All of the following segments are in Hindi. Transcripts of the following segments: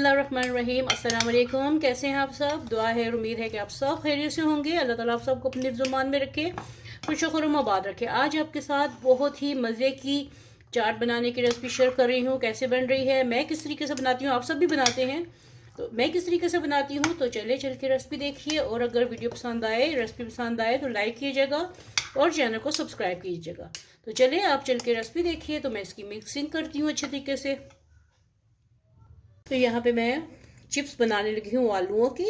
बिस्मिल्लाहिर्रहमानिर्रहीम। अस्सलाम वालेकुम। कैसे हैं आप सब? दुआ है और उम्मीद है कि आप सब खैरियत से होंगे। अल्लाह ताला आप सबको अपने ज़ुबान में रखे, खुश खुर्म आबाद रखे। आज आपके साथ बहुत ही मज़े की चाट बनाने की रेसिपी शेयर कर रही हूँ। कैसे बन रही है, मैं किस तरीके से बनाती हूँ, आप सब भी बनाते हैं तो मैं किस तरीके से बनाती हूँ। तो चले चल के रेसिपी देखिए, और अगर वीडियो पसंद आए, रेसिपी पसंद आए तो लाइक कीजिएगा और चैनल को सब्सक्राइब कीजिएगा। तो चलिए आप चल के रेसिपी देखिए। तो मैं इसकी मिक्सिंग करती हूँ अच्छे तरीके से। तो यहाँ पे मैं चिप्स बनाने लगी हूँ आलूओं की।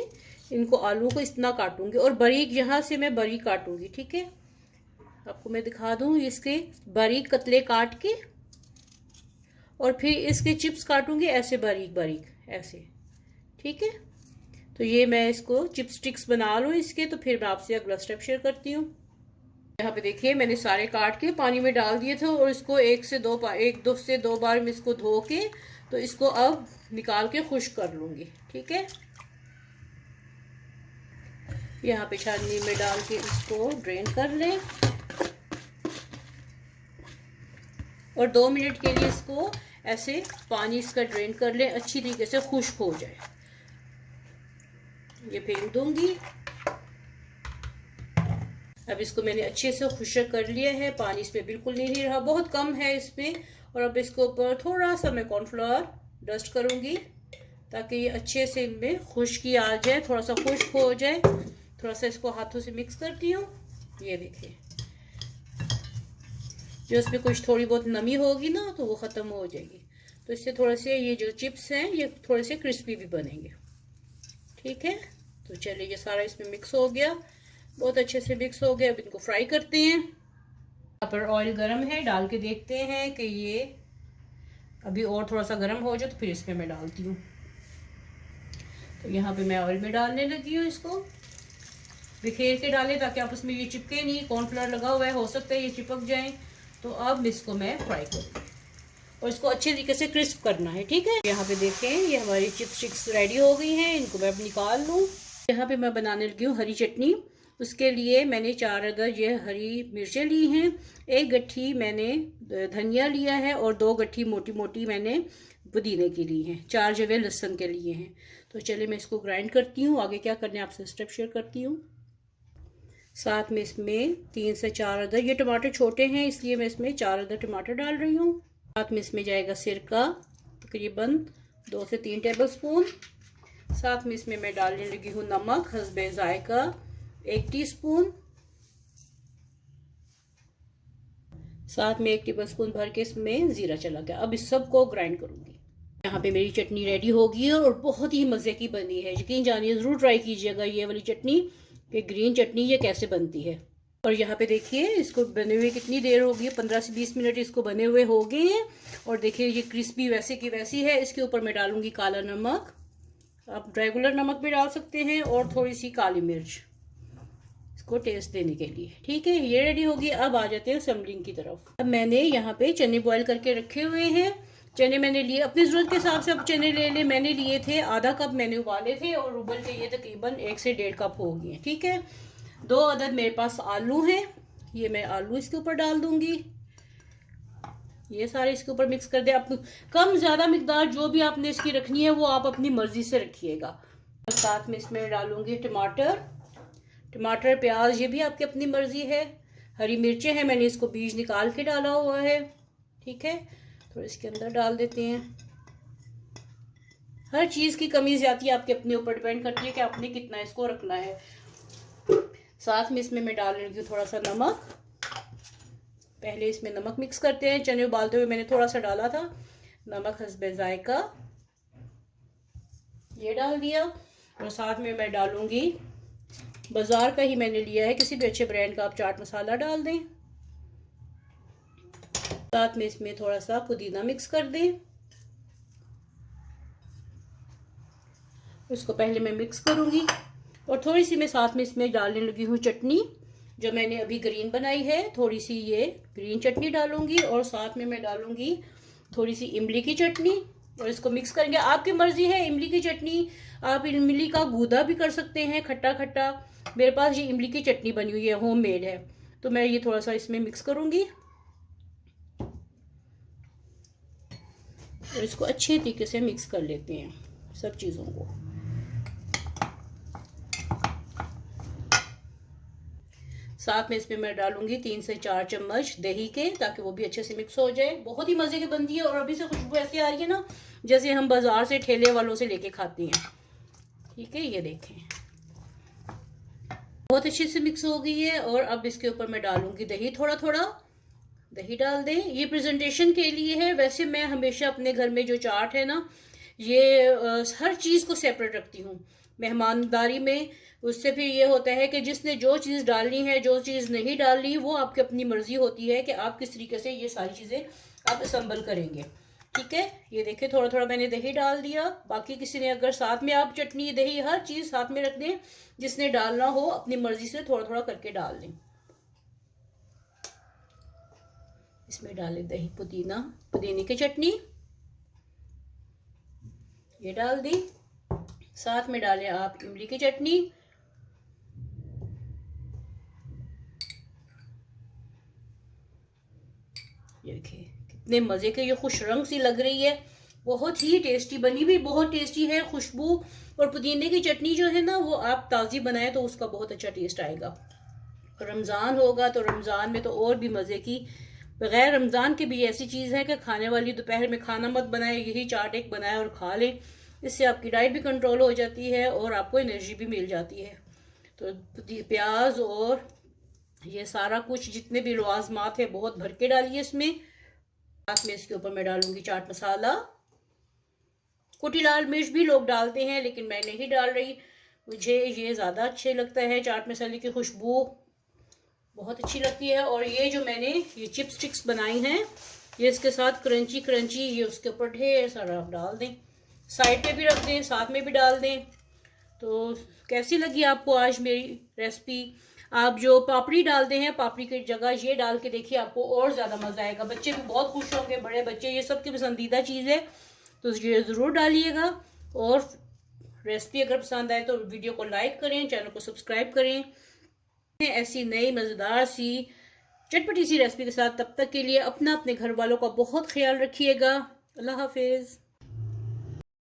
इनको आलू को इतना काटूंगी और बारीक, यहाँ से मैं बारीक काटूंगी। ठीक है, आपको मैं दिखा दूँ। इसके बारीक कतले काट के और फिर इसके चिप्स काटूंगी ऐसे बारीक बारीक ऐसे। ठीक है, तो ये मैं इसको चिप्स स्टिक्स बना लूँ इसके, तो फिर मैं आपसे अगला स्टेप शेयर करती हूँ। यहाँ पे देखिए मैंने सारे काट के पानी में डाल दिए थे और इसको एक दो से दो बार मैं इसको धो के, तो इसको अब निकाल के खुश्क कर लूंगी। ठीक है, यहाँ पे छाननी में डाल के इसको ड्रेन कर लें और 2 मिनट के लिए इसको ऐसे पानी इसका ड्रेन कर लें, अच्छी तरीके से खुश्क हो जाए। ये फेंक दूंगी। अब इसको मैंने अच्छे से खुश्क कर लिया है, पानी इसमें बिल्कुल नहीं रहा, बहुत कम है इसमें। और अब इसके ऊपर थोड़ा सा मैं कॉर्नफ्लावर डस्ट करूंगी ताकि ये अच्छे से इनमें खुश्की आ जाए, थोड़ा सा खुश्क हो जाए। थोड़ा सा इसको हाथों से मिक्स करती हूँ। ये देखिए, जो इसमें कुछ थोड़ी बहुत नमी होगी ना तो वो ख़त्म हो जाएगी। तो इससे थोड़े से ये जो चिप्स हैं ये थोड़े से क्रिस्पी भी बनेंगे। ठीक है, तो चलिए ये सारा इसमें मिक्स हो गया, बहुत अच्छे से मिक्स हो गया। अब इनको फ्राई करते हैं। यहाँ पर ऑयल गरम है, डाल के देखते हैं कि ये अभी और थोड़ा सा गरम हो जाए तो फिर इसमें मैं डालती हूँ। तो यहाँ पे मैं ऑयल में डालने लगी हूँ। इसको बिखेर के डालें ताकि आपस में ये चिपके नहीं। कॉर्नफ्लावर लगा हुआ है, हो सकता है ये चिपक जाए। तो अब इसको मैं फ्राई करूँ और इसको अच्छे तरीके से क्रिस्प करना है। ठीक है, यहाँ पे देखें ये हमारी चिप्स स्टिक्स रेडी हो गई हैं। इनको मैं अब निकाल लूँ। यहाँ पे मैं बनाने लगी हूँ हरी चटनी। उसके लिए मैंने 4 अदद ये हरी मिर्चें ली हैं, 1 गट्ठी मैंने धनिया लिया है और 2 गट्ठी मोटी मोटी मैंने पुदीने की ली हैं, 4 जवे लहसुन के लिए हैं। तो चलिए मैं इसको ग्राइंड करती हूँ। आगे क्या करना है आपसे स्टेप शेयर करती हूँ। साथ में इसमें 3 से 4 अदद, ये टमाटर छोटे हैं इसलिए मैं इसमें 4 अदद टमाटर डाल रही हूँ। साथ में इसमें जाएगा सिरका तकरीबन 2 से 3 टेबल स्पून। साथ में इसमें मैं डालने लगी हूँ नमक हस्बे जायका 1 टीस्पून। साथ में 1 टेबल स्पून भर के इसमें जीरा चला गया। अब इस सब को ग्राइंड करूंगी। यहाँ पे मेरी चटनी रेडी होगी और बहुत ही मज़े की बनी है। यकीन जानिए, ज़रूर ट्राई कीजिएगा ये वाली चटनी, कि ग्रीन चटनी ये कैसे बनती है। और यहाँ पे देखिए इसको बने हुए कितनी देर हो गई है, 15 से 20 मिनट इसको बने हुए हो गए हैं। और देखिए ये क्रिस्पी वैसे की वैसी है। इसके ऊपर मैं डालूंगी काला नमक, आप रेगुलर नमक भी डाल सकते हैं, और थोड़ी सी काली मिर्च इसको टेस्ट देने के लिए। ठीक है, ये रेडी होगी। अब आ जाते हैं असेंबलिंग की तरफ। अब मैंने यहाँ पे चने बॉईल करके रखे हुए हैं। चने मैंने लिए अपनी ज़रूरत के हिसाब से, अब चने ले ले। मैंने लिए थे आधा कप, मैंने उबाले थे और उबल के ये तकरीबन 1 से 1.5 कप हो गए। ठीक है, 2 अदद मेरे पास आलू हैं, ये मैं आलू इसके ऊपर डाल दूंगी। ये सारे इसके ऊपर मिक्स कर दे। आप कम ज़्यादा मिकदार जो भी आपने इसकी रखनी है वो आप अपनी मर्जी से रखिएगा। साथ में इसमें डालूंगी टमाटर प्याज, ये भी आपकी अपनी मर्जी है। हरी मिर्चें हैं, मैंने इसको बीज निकाल के डाला हुआ है। ठीक है, तो इसके अंदर डाल देते हैं। हर चीज़ की कमी ज्यादती आपके अपने ऊपर डिपेंड करती है कि आपने कितना इसको रखना है। साथ में इसमें मैं डाल रही हूँ थोड़ा सा नमक। पहले इसमें नमक मिक्स करते हैं। चने उबालते हुए मैंने थोड़ा सा डाला था नमक हस्बे जायका, ये डाल दिया। और साथ में मैं डालूंगी, बाजार का ही मैंने लिया है, किसी भी अच्छे ब्रांड का आप चाट मसाला डाल दें। साथ में इसमें थोड़ा सा पुदीना मिक्स कर दें। उसको पहले मैं मिक्स करूंगी और थोड़ी सी मैं साथ में इसमें डालने लगी हूँ चटनी, जो मैंने अभी ग्रीन बनाई है। थोड़ी सी ये ग्रीन चटनी डालूंगी और साथ में मैं डालूंगी थोड़ी सी इमली की चटनी और इसको मिक्स करेंगे। आपकी मर्जी है, इमली की चटनी आप इमली का गूदा भी कर सकते हैं, खट्टा खट्टा। मेरे पास ये इमली की चटनी बनी हुई है, होममेड है, तो मैं ये थोड़ा सा इसमें मिक्स करूंगी और इसको अच्छे तरीके से मिक्स कर लेते हैं। सब चीज़ों को। साथ में इसमें मैं डालूंगी 3 से 4 चम्मच दही के, ताकि वो भी अच्छे से मिक्स हो जाए। बहुत ही मज़े की बनती है और अभी से खुशबू ऐसी आ रही है ना जैसे हम बाजार से ठेले वालों से लेके खाती हैं। ठीक है, ये देखें बहुत अच्छे से मिक्स हो गई है। और अब इसके ऊपर मैं डालूंगी दही, थोड़ा थोड़ा दही डाल दें। ये प्रेजेंटेशन के लिए है। वैसे मैं हमेशा अपने घर में जो चाट है ना, ये हर चीज़ को सेपरेट रखती हूँ मेहमानदारी में। उससे फिर ये होता है कि जिसने जो चीज़ डालनी है, जो चीज़ नहीं डालनी, वो आपकी अपनी मर्जी होती है कि आप किस तरीके से ये सारी चीज़ें आप असम्बल करेंगे। ठीक है, ये देखिए थोड़ा थोड़ा मैंने दही डाल दिया। बाकी किसी ने अगर साथ में आप चटनी दही हर चीज़ साथ में रख दें, जिसने डालना हो अपनी मर्जी से थोड़ा थोड़ा करके डाल दें। इसमें डालें दही, पुदीने की चटनी ये डाल दी। साथ में डालें आप इमली की चटनी। ये देखिए कितने मजे के, ये खुश रंग सी लग रही है, बहुत ही टेस्टी बनी भी, बहुत टेस्टी है। खुशबू और पुदीने की चटनी जो है ना, वो आप ताज़ी बनाए तो उसका बहुत अच्छा टेस्ट आएगा। रमज़ान होगा तो रमज़ान में तो और भी मज़े की। बगैर रमज़ान की भी ऐसी चीज़ है कि खाने वाली, दोपहर में खाना मत बनाए, यही चाट एक बनाए और खा लें। इससे आपकी डाइट भी कंट्रोल हो जाती है और आपको एनर्जी भी मिल जाती है। तो प्याज और ये सारा कुछ जितने भी लवाजमात है बहुत भर के डालिए इसमें। साथ में इसके ऊपर मैं डालूंगी चाट मसाला। कुटी लाल मिर्च भी लोग डालते हैं, लेकिन मैं नहीं डाल रही, मुझे ये ज़्यादा अच्छे लगता है। चाट मसाले की खुशबू बहुत अच्छी लगती है। और ये जो मैंने ये चिप्स स्टिक्स बनाई हैं, ये इसके साथ क्रंची क्रंची, ये उसके ऊपर ढेर सारा आप डाल दें, साइड पे भी रख दें, साथ में भी डाल दें। तो कैसी लगी आपको आज मेरी रेसिपी? आप जो पापड़ी डालते हैं, पापड़ी की जगह ये डाल के देखिए, आपको और ज़्यादा मज़ा आएगा। बच्चे भी बहुत खुश होंगे, बड़े बच्चे, ये सबकी पसंदीदा चीज़ है, तो ये ज़रूर डालिएगा। और रेसिपी अगर पसंद आए तो वीडियो को लाइक करें, चैनल को सब्सक्राइब करें ऐसी नई मज़ेदार सी चटपटी सी रेसिपी के साथ। तब तक के लिए अपना, अपने घर वालों का बहुत ख्याल रखिएगा। अल्लाह हाफिज़।